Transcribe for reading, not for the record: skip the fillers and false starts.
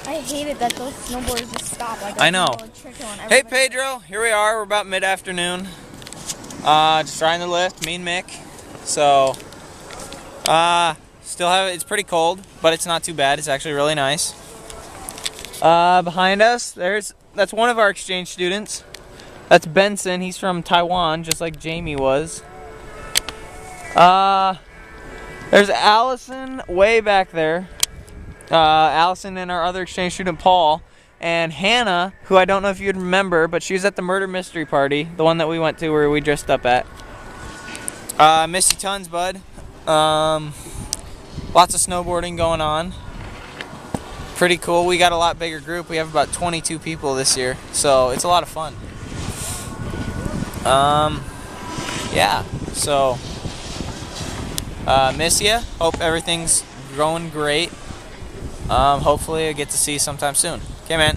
I hated that those snowboarders just stopped. Like, I know. Hey Pedro, here we are. We're about mid-afternoon. Just trying the lift, me and Mick. So, still have it's pretty cold, but it's not too bad. It's actually really nice. Behind us, that's one of our exchange students. That's Benson. He's from Taiwan, just like Jamie was. There's Allison way back there. Allison and our other exchange student Paul, and Hannah, who I don't know if you'd remember, but she was at the murder mystery party, the one that we went to where we dressed up at. Miss you tons, bud. Lots of snowboarding going on. Pretty cool. We got a lot bigger group. We have about 22 people this year, so it's a lot of fun. Yeah, so miss ya. Hope everything's going great. Hopefully I get to see you sometime soon. Okay, man.